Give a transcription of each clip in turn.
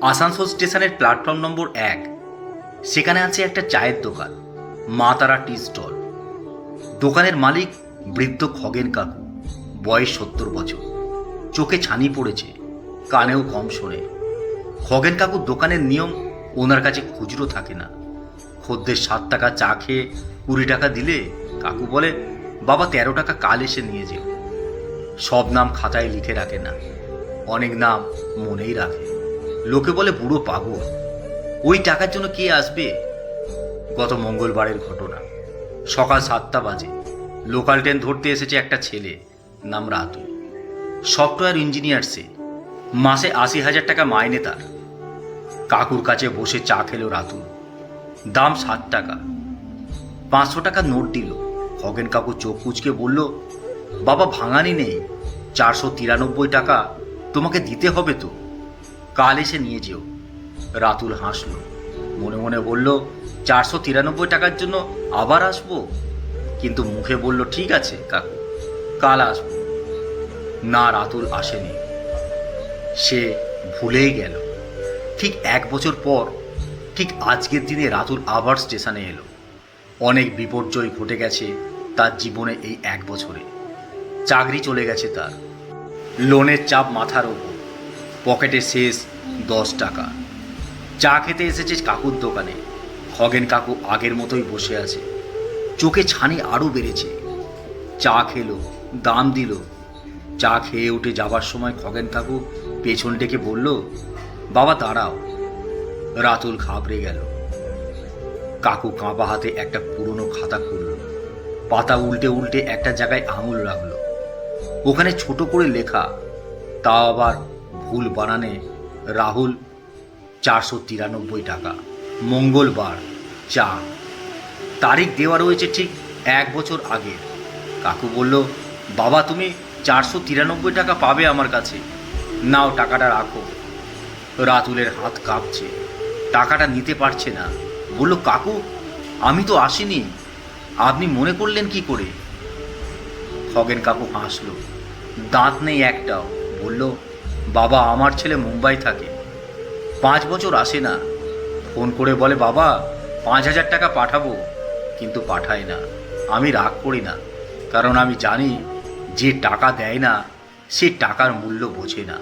আসানসোল স্টেশনের platform number 1 সেখানে আছে একটা চায়ের দোকান, মা তারা টি স্টল। দোকানের মালিক বৃদ্ধ খগেন কাকু, বয়স 70 বছর, চোখে ছানি পড়েছে, কানেও কম শোনে। খগেন কাকুর দোকানের নিয়ম, ওনার কাছে খুচরো থাকে না। খদ্দের 7 টাকা চা খেয়ে 20 টাকা দিলে কাকু বলে, বাবা 13 টাকা কাল এসে নিয়ে যেও। সব নাম খাতায় লিখে রাখে না, অনেক নাম মনেই রাখে। লোকে বলে বুড়ো পাগল, ওই টাকার জন্য কে আসবে। গত মঙ্গলবারের ঘটনা, সকাল 7টা বাজে লোকাল ট্রেন ধরতে এসেছে একটা ছেলে, নাম রাতুল। সফটওয়্যার ইঞ্জিনিয়ার সে, মাসে 80,000 টাকা মাইনে তার। কাকুর কাছে বসে চা খেলো রাতুল, দাম 7 টাকা। 500 টাকা নোট দিল। খগেন কাকু চোখ কুঁচকে বলল, বাবা ভাঙানি নেই, 493 টাকা তোমাকে দিতে হবে তো, কাল এসে নিয়ে যেও। রাতুল হাসল, মনে মনে বলল, 493 টাকার জন্য আবার আসবো? কিন্তু মুখে বলল, ঠিক আছে কাকু, কাল আসবো। না, রাতুল আসেনি, সে ভুলেই গেল। ঠিক 1 বছর পর, ঠিক আজকের দিনে রাতুল আবার স্টেশনে এলো। অনেক বিপর্যয় ঘটে গেছে তার জীবনে এই 1 বছরে। চাকরি চলে গেছে তার, লোনের চাপ মাথার ওপর, পকেটে শেষ 10 টাকা। চা খেতে এসেছে কাকুর দোকানে। খগেন কাকু আগের মতোই বসে আছে, চোখে ছানি আরও বেড়েছে। চা খেলো, দাম দিল। চা খেয়ে উঠে যাবার সময় খগেন কাকু পেছন ডেকে বলল, বাবা দাঁড়াও। রাতুল ঘাবড়ে গেল। কাকু কাঁপা হাতে একটা পুরনো খাতা খুলল, পাতা উল্টে উল্টে একটা জায়গায় আঙুল রাখলো। ওখানে ছোট করে লেখা, তা আবার ভুল বানানে, রাহুল 493 টাকা, মঙ্গলবার, চা। তারিখ দেওয়া রয়েছে ঠিক 1 বছর আগে। কাকু বলল, বাবা তুমি 493 টাকা পাবে আমার কাছে, নাও টাকাটা রাখো। রাতুলের হাত কাঁপছে, টাকাটা নিতে পারছে না। বলল, কাকু আমি তো আসিনি, আপনি মনে করলেন কি করে? খগেন কাকু হাসল, দাঁত নেই একটাও। বলল, বাবা আমার ছেলে মুম্বাই থাকে, 5 বছর আসে না। ফোন করে বলে, বাবা 5,000 টাকা পাঠাবো, কিন্তু পাঠায় না। আমি রাগ করি না, কারণ আমি জানি যে টাকা দেয় না সে টাকার মূল্য বোঝে না।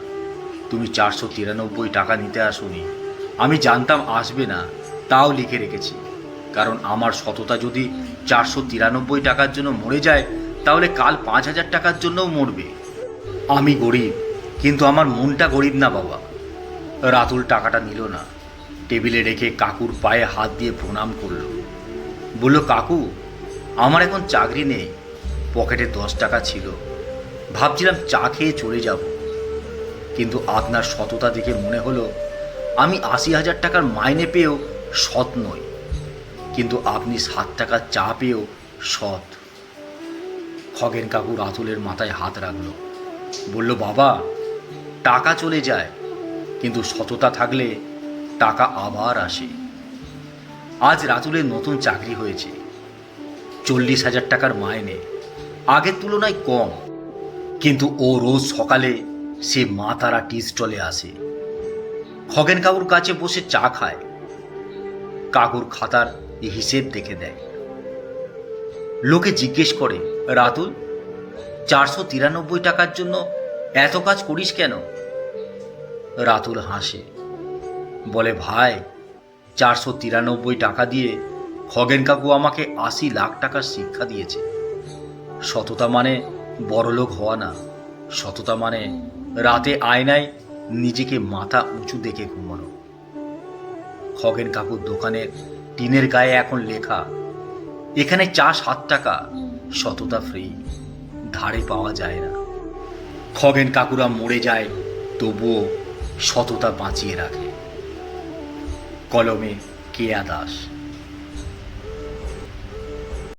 তুমি 493 টাকা নিতে আসোনি, আমি জানতাম আসবে না, তাও লিখে রেখেছি। কারণ আমার সততা যদি 493 টাকার জন্য মরে যায়, তাহলে কাল 5,000 টাকার জন্যও মরবে। আমি গরিব, কিন্তু আমার মনটা গরিব না বাবা। রাতুল টাকাটা নিল না, টেবিলে রেখে কাকুর পায়ে হাত দিয়ে প্রণাম করল। বলল, কাকু আমার এখন চাকরি নেই, পকেটে 10 টাকা ছিল, ভাবছিলাম চা খেয়ে চলে যাব, কিন্তু আপনার সততা দেখে মনে হলো আমি 80,000 টাকার মাইনে পেয়েও সৎ নই, কিন্তু আপনি 7 টাকার চা পেয়েও সৎ। খগেন কাকু রাতুলের মাথায় হাত রাখল, বলল, বাবা টাকা চলে যায়, কিন্তু সততা থাকলে টাকা আবার আসে। আজ রাতুলের নতুন চাকরি হয়েছে, 40,000 টাকার মাইনে, আগের তুলনায় কম, কিন্তু ও রোজ সকালে সে মা তারা টি স্টলে আসে, খগেন কাকুর কাছে বসে চা খায়, কাকুর খাতার হিসেব দেখে দেয়। লোকে জিজ্ঞেস করে, রাতুল 493 টাকার জন্য এত কাজ করিস কেন? রাতুল হাসে, বলে, ভাই 493 টাকা দিয়ে খগেন কাকু আমাকে 80 লাখ টাকার শিক্ষা দিয়েছে। সততা মানে বড়লোক হওয়া না, সততা মানে রাতে আয়নায় নিজেকে মাথা উঁচু দেখে ঘুমানো। খগেন কাকুর দোকানের টিনের গায়ে এখন লেখা, এখানে চা 7 টাকা, সততা ফ্রি, ধারে পাওয়া যায় না। খগেন কাকুরা মরে যায়, তবুও সততা বাঁচিয়ে রাখে। কলমে কেয়া দাস।